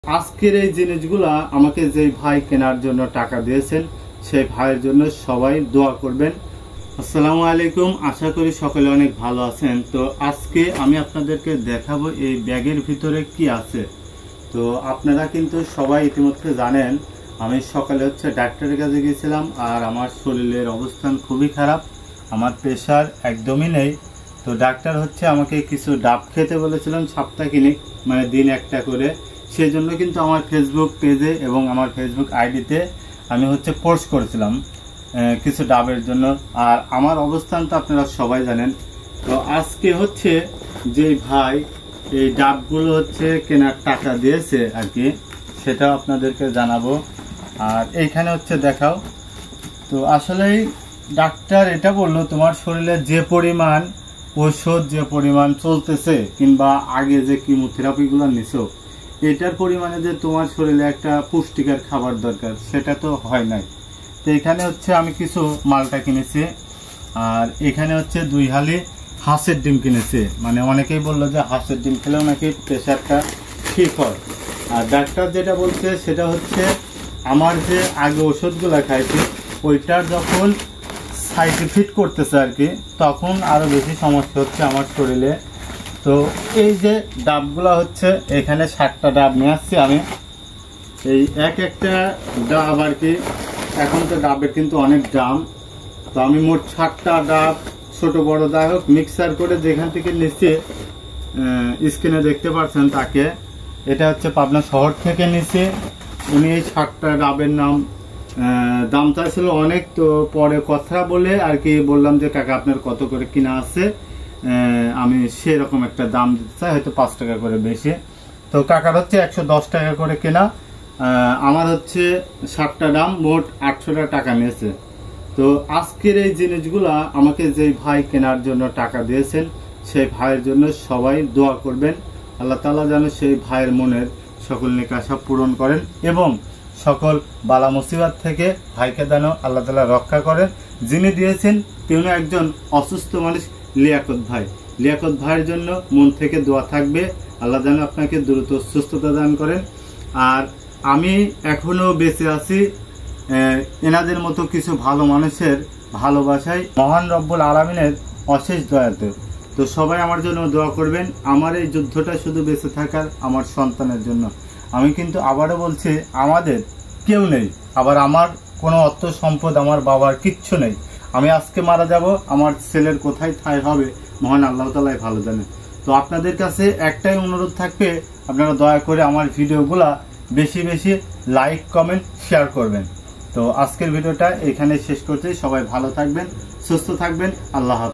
আজকের এই জিনিসগুলা আমাকে যে ভাই কেনার জন্য টাকা দিয়েছেন সেই ভাইয়ের জন্য সবাই দোয়া করবেন। আসসালামু আলাইকুম, আশা করি সকলে অনেক ভালো আছেন। তো আজকে আমি আপনাদেরকে দেখাবো এই ব্যাগের ভিতরে কি আছে। তো আপনারা কিন্তু সবাই ইতিমধ্যে জানেন আমি সকালে ডাক্তারের কাছে গিয়েছিলাম আর আমার শরীরের অবস্থান খুবই খারাপ, আমার প্রেশার একদমই নেই। তো ডাক্তার আমাকে কিছু ডাব খেতে বলেছিলেন সাপ্তাহিক, মানে দিন একটা করে। সেই জন্য কিন্তু আমার ফেসবুক পেজে এবং আমার ফেসবুক আইডিতে আমি পোস্ট করেছিলাম কিছু ডাবের জন্য। আর আমার অবস্থান তো আপনারা সবাই জানেন। তো আজকে যে ভাই এই ডাবগুলো কেনার টাকা দিয়েছে আর কি, সেটাও আপনাদেরকে জানাবো। আর এইখানে দেখাও। তো আসলেই ডাক্তার এটা বললো, তোমার শরীরে যে পরিমাণ ঔষধ যে পরিমাণ চলতেছে কিংবা আগে যে কিমোথেরাপিগুলো নিছো, এটার পরিমাণে যে তোমার শরীরে একটা পুষ্টিকর খাবার দরকার সেটা তো হয় নাই। তো এখানে আমি কিছু মালটা কিনেছি। আর এখানে 2 হালি হাঁসের ডিম কিনেছি। মানে অনেকেই বললো যে হাঁসের ডিম খেলেও নাকি প্রেশারটা ঠিক হয়। আর ডাক্তার যেটা বলছে সেটা আমার যে আগে ওষুধগুলো খাইছি ওইটার যখন সাইড ইফেক্ট করতেছে আর কি, তখন আরো বেশি সমস্যা হচ্ছে আমার শরীরে। তো এই যে ডাবগুলো এখানে 60টা ডাব নিয়ে আসছি আমি। এই একটা ডাব আর কি, এখন তো ডাবের কিন্তু অনেক দাম। তো আমি মোট 60টা ডাব ছোট বড় যাই হোক মিক্সার করে যেখান থেকে নিচে স্ক্রিনে দেখতে পাচ্ছেন তাকে, এটা পাবনা শহর থেকে নিচে। উনি এই 60টা ডাবের দাম চাইছিল অনেক। তো পরে কথা বলে আর কি বললাম যে কাকা আপনার কত করে কিনা আছে, আমি সেরকম একটা দাম দিতে চাই, হয়তো 5 টাকা করে বেশি। তো কাকার 110 টাকা করে কেনা, আমার 60টা দাম মোট 800 টাকা নিয়েছে। তো আজকের এই জিনিসগুলা আমাকে যে ভাই কেনার জন্য টাকা দিয়েছেন সেই ভাইয়ের জন্য সবাই দোয়া করবেন। আল্লাহ তাআলা যেন সেই ভাইয়ের মনের সকল নেক আশা পূরণ করেন এবং সকল বালা মুসিবত থেকে ভাইকে যেন আল্লাহ তাআলা রক্ষা করেন। যিনি দিয়েছেন তিনি একজন অসুস্থ মানুষ, লিয়াকত ভাই। লিয়াকত ভাইয়ের জন্য মন থেকে দোয়া থাকবে, আল্লাহ যেন আপনাকে দ্রুত সুস্থতা দান করেন। আর আমি এখনো বেঁচে আছি এনাদের মতো কিছু ভালো মানুষের ভালোবাসায়, মহান রব্বুল আলামিনের অশেষ দয়াতে। তো সবাই আমার জন্য দোয়া করবেন। আমার এই যুদ্ধটা শুধু বেঁচে থাকার আমার সন্তানের জন্য। আমি কিন্তু আবারও বলছি, আমাদের কেউ নেই, আবার আমার কোনো অর্থ সম্পদ আমার বাবার কিচ্ছু নেই। আমি আজকে মারা যাব, আমার ছেলের কোথায় ঠাঁই হবে মহান আল্লাহ তাআলাই ভালো জানে। তো আপনাদের কাছে একটাই অনুরোধ থাকবে, আপনারা দয়া করে আমার ভিডিওগুলা বেশি বেশি লাইক কমেন্ট শেয়ার করবেন। তো আজকের ভিডিওটা এখানে শেষ করতে, সবাই ভালো থাকবেন, সুস্থ থাকবেন, আল্লাহ হাফেজ।